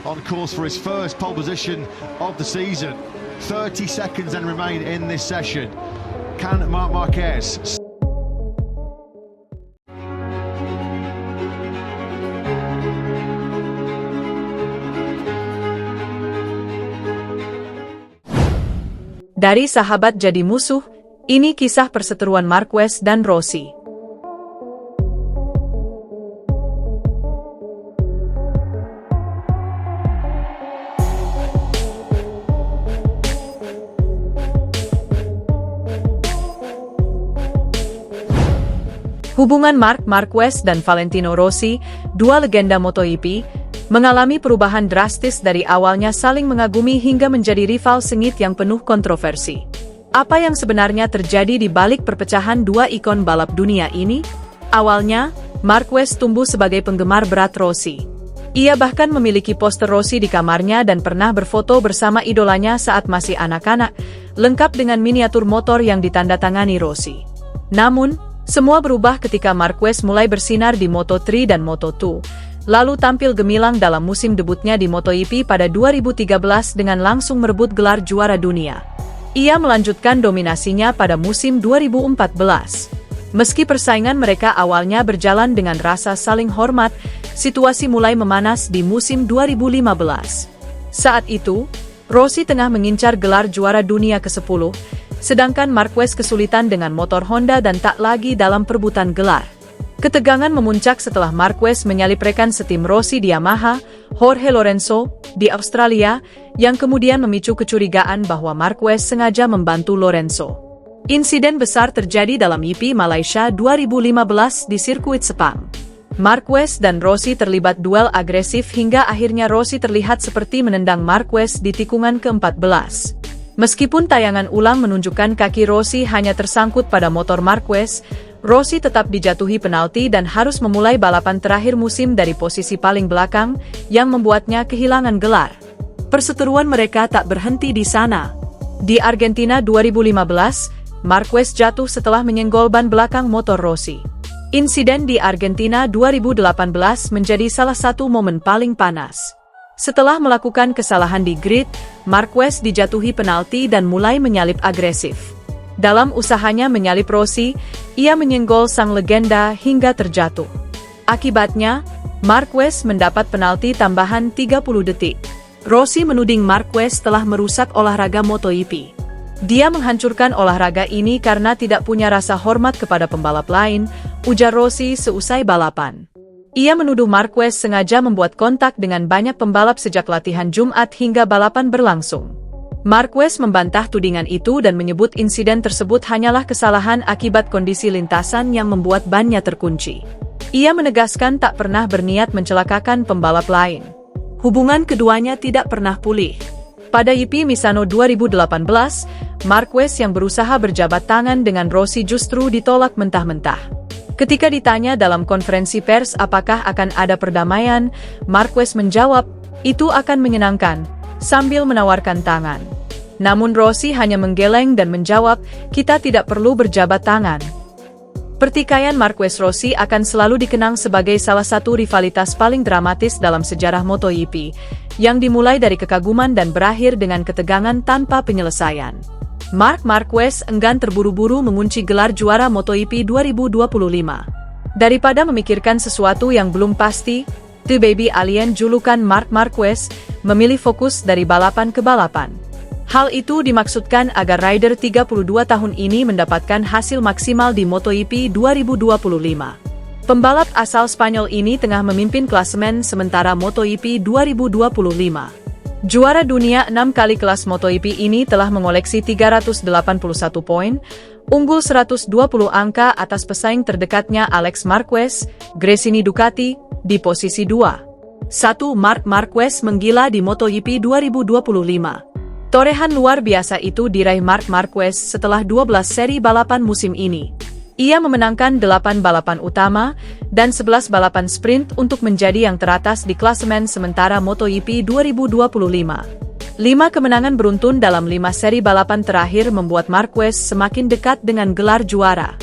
on course for his first pole position of the season. 30 seconds then remain in this session. Can Marc Marquez Dari sahabat jadi musuh, ini kisah perseteruan Marquez dan Rossi. Hubungan Marc Marquez dan Valentino Rossi, dua legenda MotoGP, mengalami perubahan drastis dari awalnya saling mengagumi hingga menjadi rival sengit yang penuh kontroversi. Apa yang sebenarnya terjadi di balik perpecahan dua ikon balap dunia ini? Awalnya, Marquez tumbuh sebagai penggemar berat Rossi. Ia bahkan memiliki poster Rossi di kamarnya dan pernah berfoto bersama idolanya saat masih anak-anak, lengkap dengan miniatur motor yang ditandatangani Rossi. Namun, semua berubah ketika Marquez mulai bersinar di Moto3 dan Moto2, lalu tampil gemilang dalam musim debutnya di MotoGP pada 2013 dengan langsung merebut gelar juara dunia. Ia melanjutkan dominasinya pada musim 2014. Meski persaingan mereka awalnya berjalan dengan rasa saling hormat, situasi mulai memanas di musim 2015. Saat itu, Rossi tengah mengincar gelar juara dunia ke-10, sedangkan Marquez kesulitan dengan motor Honda dan tak lagi dalam perebutan gelar. Ketegangan memuncak setelah Marquez menyalip rekan setim Rossi di Yamaha, Jorge Lorenzo, di Australia, yang kemudian memicu kecurigaan bahwa Marquez sengaja membantu Lorenzo. Insiden besar terjadi dalam GP Malaysia 2015 di sirkuit Sepang. Marquez dan Rossi terlibat duel agresif hingga akhirnya Rossi terlihat seperti menendang Marquez di tikungan ke-14. Meskipun tayangan ulang menunjukkan kaki Rossi hanya tersangkut pada motor Marquez, Rossi tetap dijatuhi penalti dan harus memulai balapan terakhir musim dari posisi paling belakang, yang membuatnya kehilangan gelar. Perseteruan mereka tak berhenti di sana. Di Argentina 2015, Marquez jatuh setelah menyenggol ban belakang motor Rossi. Insiden di Argentina 2018 menjadi salah satu momen paling panas. Setelah melakukan kesalahan di grid, Marquez dijatuhi penalti dan mulai menyalip agresif. Dalam usahanya menyalip Rossi, ia menyenggol sang legenda hingga terjatuh. Akibatnya, Marquez mendapat penalti tambahan 30 detik. Rossi menuding Marquez telah merusak olahraga MotoGP. Dia menghancurkan olahraga ini karena tidak punya rasa hormat kepada pembalap lain, ujar Rossi seusai balapan. Ia menuduh Marquez sengaja membuat kontak dengan banyak pembalap sejak latihan Jumat hingga balapan berlangsung. Marquez membantah tudingan itu dan menyebut insiden tersebut hanyalah kesalahan akibat kondisi lintasan yang membuat bannya terkunci. Ia menegaskan tak pernah berniat mencelakakan pembalap lain. Hubungan keduanya tidak pernah pulih. Pada GP Misano 2018, Marquez yang berusaha berjabat tangan dengan Rossi justru ditolak mentah-mentah. Ketika ditanya dalam konferensi pers apakah akan ada perdamaian, Marquez menjawab, "Itu akan menyenangkan," sambil menawarkan tangan. Namun Rossi hanya menggeleng dan menjawab, "Kita tidak perlu berjabat tangan." Pertikaian Marquez-Rossi akan selalu dikenang sebagai salah satu rivalitas paling dramatis dalam sejarah MotoGP, yang dimulai dari kekaguman dan berakhir dengan ketegangan tanpa penyelesaian. Marc Marquez enggan terburu-buru mengunci gelar juara MotoGP 2025. Daripada memikirkan sesuatu yang belum pasti, The Baby Alien julukan Marc Marquez memilih fokus dari balapan ke balapan. Hal itu dimaksudkan agar rider 32 tahun ini mendapatkan hasil maksimal di MotoGP 2025. Pembalap asal Spanyol ini tengah memimpin klasemen sementara MotoGP 2025. Juara dunia 6 kali kelas MotoGP ini telah mengoleksi 381 poin, unggul 120 angka atas pesaing terdekatnya Alex Marquez, Gresini Ducati, di posisi 2. 1. Marc Marquez menggila di MotoGP 2025. Torehan luar biasa itu diraih Marc Marquez setelah 12 seri balapan musim ini. Ia memenangkan 8 balapan utama dan 11 balapan sprint untuk menjadi yang teratas di klasemen sementara MotoGP 2025. 5 kemenangan beruntun dalam 5 seri balapan terakhir membuat Marquez semakin dekat dengan gelar juara.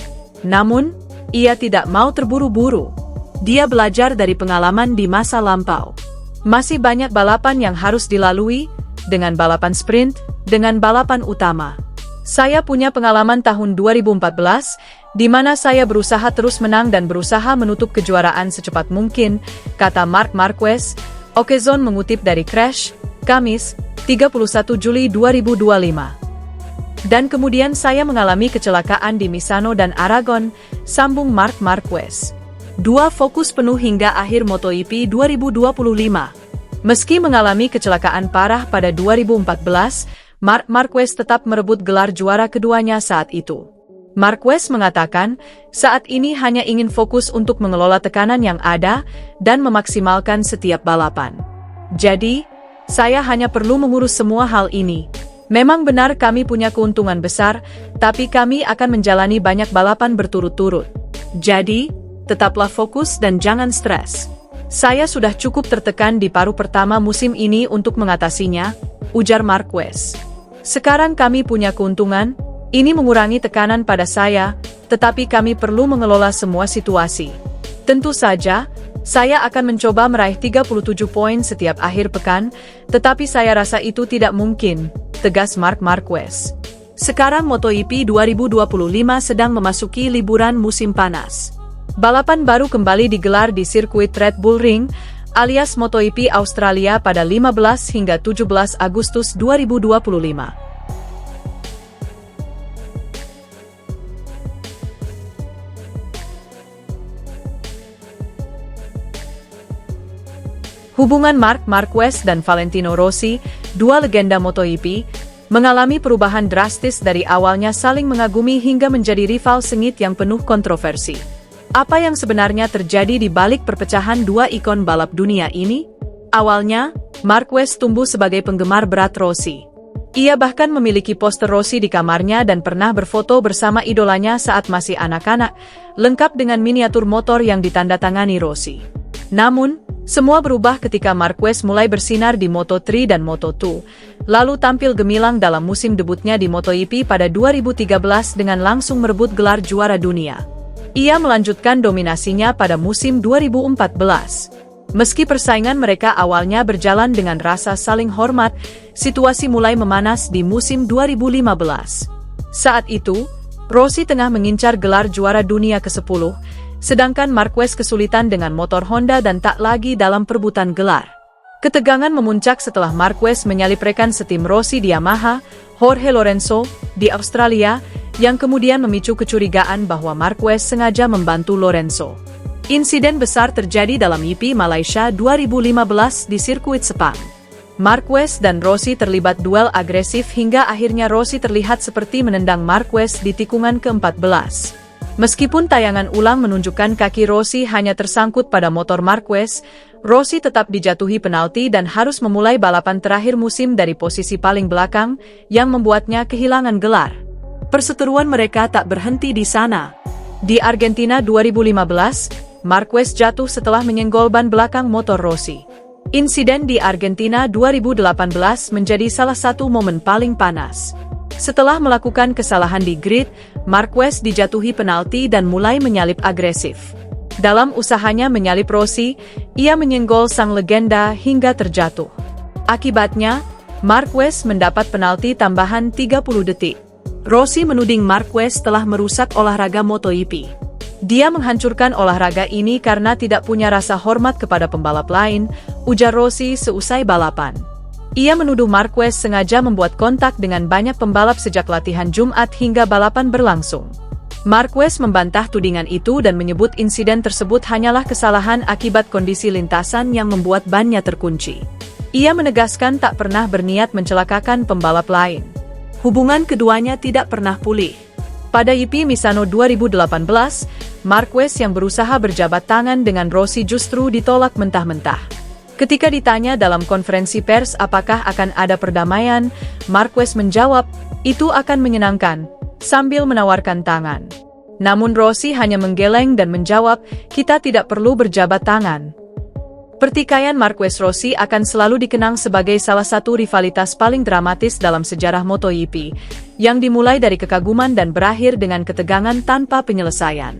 Namun, ia tidak mau terburu-buru. Dia belajar dari pengalaman di masa lampau. Masih banyak balapan yang harus dilalui, dengan balapan sprint, dengan balapan utama. Saya punya pengalaman tahun 2014, di mana saya berusaha terus menang dan berusaha menutup kejuaraan secepat mungkin, kata Marc Marquez. Okezon mengutip dari Crash, Kamis, 31 Juli 2025. Dan kemudian saya mengalami kecelakaan di Misano dan Aragon, sambung Marc Marquez. Dua fokus penuh hingga akhir MotoGP 2025. Meski mengalami kecelakaan parah pada 2014, Marc Marquez tetap merebut gelar juara keduanya saat itu. Marquez mengatakan, saat ini hanya ingin fokus untuk mengelola tekanan yang ada dan memaksimalkan setiap balapan. Jadi, saya hanya perlu mengurus semua hal ini. Memang benar kami punya keuntungan besar, tapi kami akan menjalani banyak balapan berturut-turut. Jadi, tetaplah fokus dan jangan stres. Saya sudah cukup tertekan di paruh pertama musim ini untuk mengatasinya, ujar Marquez. Sekarang kami punya keuntungan, ini mengurangi tekanan pada saya, tetapi kami perlu mengelola semua situasi. Tentu saja, saya akan mencoba meraih 37 poin setiap akhir pekan, tetapi saya rasa itu tidak mungkin, tegas Marc Marquez. Sekarang MotoGP 2025 sedang memasuki liburan musim panas. Balapan baru kembali digelar di sirkuit Red Bull Ring, alias MotoGP Australia pada 15 hingga 17 Agustus 2025. Hubungan Marc Marquez dan Valentino Rossi, dua legenda MotoGP, mengalami perubahan drastis dari awalnya saling mengagumi hingga menjadi rival sengit yang penuh kontroversi. Apa yang sebenarnya terjadi di balik perpecahan dua ikon balap dunia ini? Awalnya, Marquez tumbuh sebagai penggemar berat Rossi. Ia bahkan memiliki poster Rossi di kamarnya dan pernah berfoto bersama idolanya saat masih anak-anak, lengkap dengan miniatur motor yang ditandatangani Rossi. Namun, semua berubah ketika Marquez mulai bersinar di Moto3 dan Moto2, lalu tampil gemilang dalam musim debutnya di MotoGP pada 2013 dengan langsung merebut gelar juara dunia. Ia melanjutkan dominasinya pada musim 2014. Meski persaingan mereka awalnya berjalan dengan rasa saling hormat, situasi mulai memanas di musim 2015. Saat itu, Rossi tengah mengincar gelar juara dunia ke-10, sedangkan Marquez kesulitan dengan motor Honda dan tak lagi dalam perebutan gelar. Ketegangan memuncak setelah Marquez menyalip rekan setim Rossi di Yamaha, Jorge Lorenzo, di Australia, yang kemudian memicu kecurigaan bahwa Marquez sengaja membantu Lorenzo. Insiden besar terjadi dalam GP Malaysia 2015 di sirkuit Sepang. Marquez dan Rossi terlibat duel agresif hingga akhirnya Rossi terlihat seperti menendang Marquez di tikungan ke-14. Meskipun tayangan ulang menunjukkan kaki Rossi hanya tersangkut pada motor Marquez, Rossi tetap dijatuhi penalti dan harus memulai balapan terakhir musim dari posisi paling belakang, yang membuatnya kehilangan gelar. Perseteruan mereka tak berhenti di sana. Di Argentina 2015, Marquez jatuh setelah menyenggol ban belakang motor Rossi. Insiden di Argentina 2018 menjadi salah satu momen paling panas. Setelah melakukan kesalahan di grid, Marquez dijatuhi penalti dan mulai menyalip agresif. Dalam usahanya menyalip Rossi, ia menyenggol sang legenda hingga terjatuh. Akibatnya, Marquez mendapat penalti tambahan 30 detik. Rossi menuding Marquez telah merusak olahraga MotoGP. Dia menghancurkan olahraga ini karena tidak punya rasa hormat kepada pembalap lain, ujar Rossi seusai balapan. Ia menuduh Marquez sengaja membuat kontak dengan banyak pembalap sejak latihan Jumat hingga balapan berlangsung. Marquez membantah tudingan itu dan menyebut insiden tersebut hanyalah kesalahan akibat kondisi lintasan yang membuat bannya terkunci. Ia menegaskan tak pernah berniat mencelakakan pembalap lain. Hubungan keduanya tidak pernah pulih. Pada GP Misano 2018, Marquez yang berusaha berjabat tangan dengan Rossi justru ditolak mentah-mentah. Ketika ditanya dalam konferensi pers apakah akan ada perdamaian, Marquez menjawab, "Itu akan menyenangkan," sambil menawarkan tangan. Namun Rossi hanya menggeleng dan menjawab, "Kita tidak perlu berjabat tangan." Pertikaian Marquez-Rossi akan selalu dikenang sebagai salah satu rivalitas paling dramatis dalam sejarah MotoGP, yang dimulai dari kekaguman dan berakhir dengan ketegangan tanpa penyelesaian.